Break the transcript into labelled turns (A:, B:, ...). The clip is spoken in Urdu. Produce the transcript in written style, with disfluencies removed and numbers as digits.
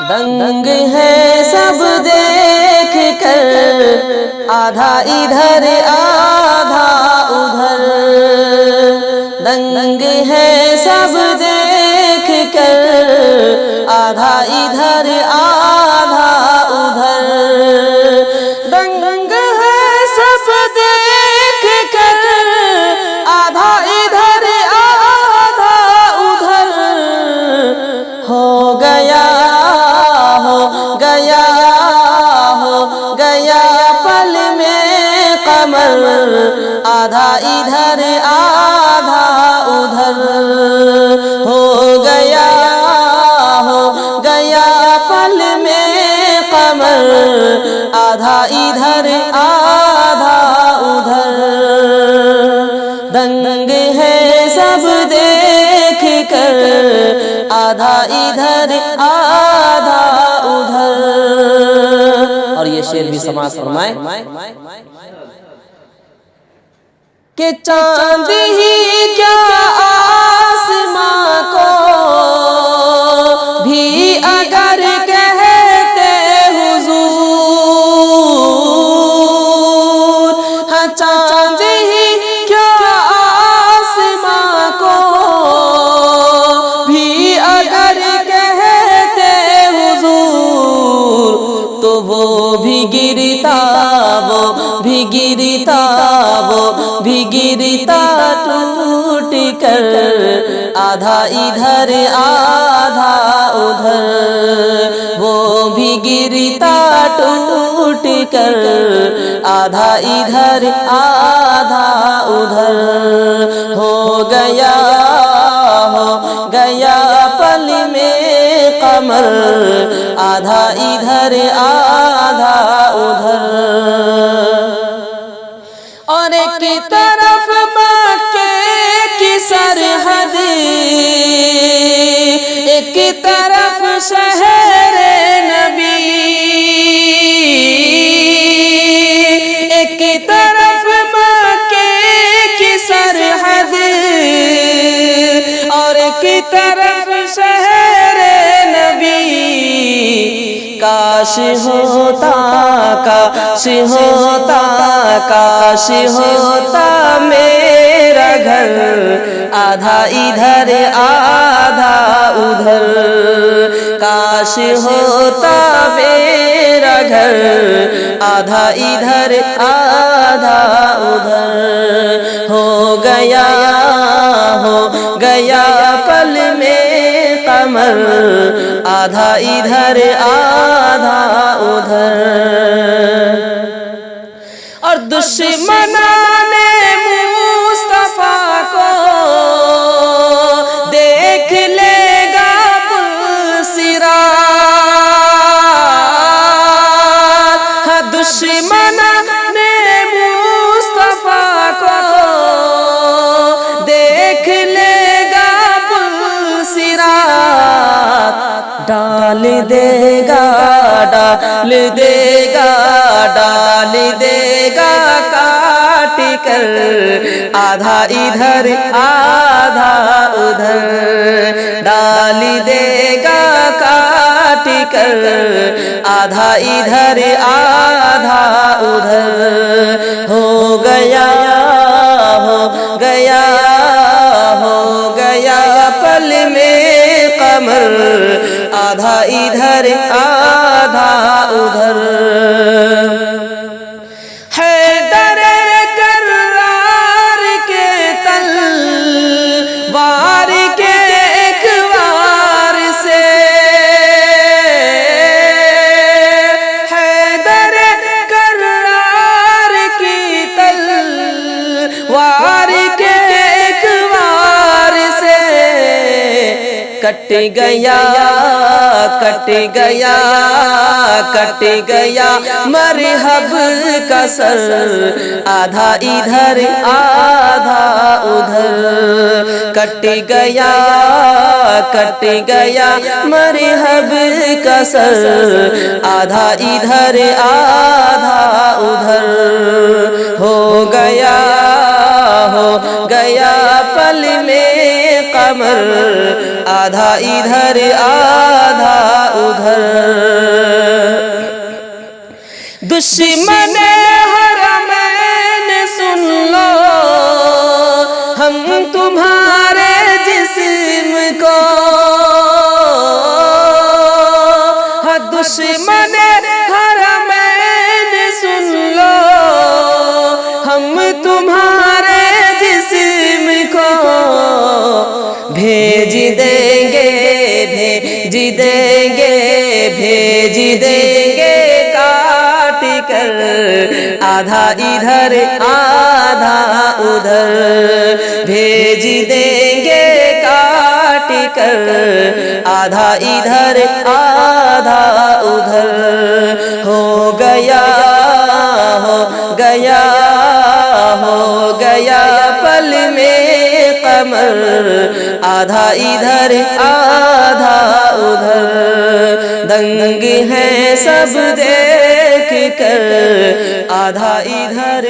A: دنگ ہے سب دیکھ کر، آدھا ادھر آدھا ادھر۔ دنگ ہے سب دیکھ کر، آدھا ادھر آدھا ادھر۔ دنگ ہے سب دیکھ کر، آدھا ادھر آدھا ادھر۔ ہو گیا پل میں قمر، آدھا ادھر آدھا ادھر۔ ہو گیا پل میں قمر، آدھا ادھر آدھا ادھر۔ دنگ ہے سب دیکھ کر، آدھا ادھر آدھا ادھر۔ اور یہ شعر بھی سماعت فرمائیں کہ چاند ہی کیا آسماں کو بھی اگر کہتے حضور، ہاں چاند ہی کیا آسماں کو بھی اگر کہتے حضور، تو وہ بھی گرتا ٹوٹ کر، آدھا ادھر آدھا ادھر۔ وہ بھی گرتا ٹوٹ کر، آدھا ادھر آدھا ادھر۔ ہو گیا پل میں قمر، آدھا ادھر آدھا ادھر۔ اور ایک طرف مکے کی سرحد، ایک طرف شہر نبی، ایک طرف مکے کی سرحد، اور ایک طرف شہر نبی۔ کاش ہوتا میرا گھر، آدھا ادھر آدھا ادھر۔ کاش ہوتا میرا گھر، آدھا ادھر آدھا ادھر۔ ہو گیا پل میں قمر، آدھا ادھر آدھا ادھر۔ اور دشمنان مصطفیٰ کو دیکھ لے گا پلسرات، ہاں دشمنان مصطفیٰ کو دیکھ لے گا پلسرات۔ ڈال دے گا کاٹ کر، آدھا ادھر آدھا ادھر۔ ڈال دے گا کاٹ کر، آدھا ادھر آدھا ادھر۔ ہو گیا پل میں قمر، آدھا ادھر آدھا ادھر۔ حیدر کرار کے تلوار کے ایک وار سے، حیدر کرار کی تلوار کے ایک وار سے، کٹ گیا مرحب کا سر، آدھا ادھر آدھا ادھر۔ کٹ گیا مرحب کا سر، آدھا ادھر آدھا ادھر۔ ہو گیا پل میں قمر آدھا ادھر آدھا ادھر دشمن حرمین سن لو ہم تمہارے جسم کو دشمن حرمین سن لو ہم تمہارے جسم کو بھیج دیں گے بھیج دیں گے بھیج دیں گے کاٹ کر آدھا ادھر آدھا ادھر بھیج دیں گے کاٹ کر آدھا ادھر آدھا ادھر ہو گیا ہو گیا ہو گیا پل میں قمر آدھا ادھر آدھا ادھر دنگ ہیں سب دیکھ کر آدھا ادھر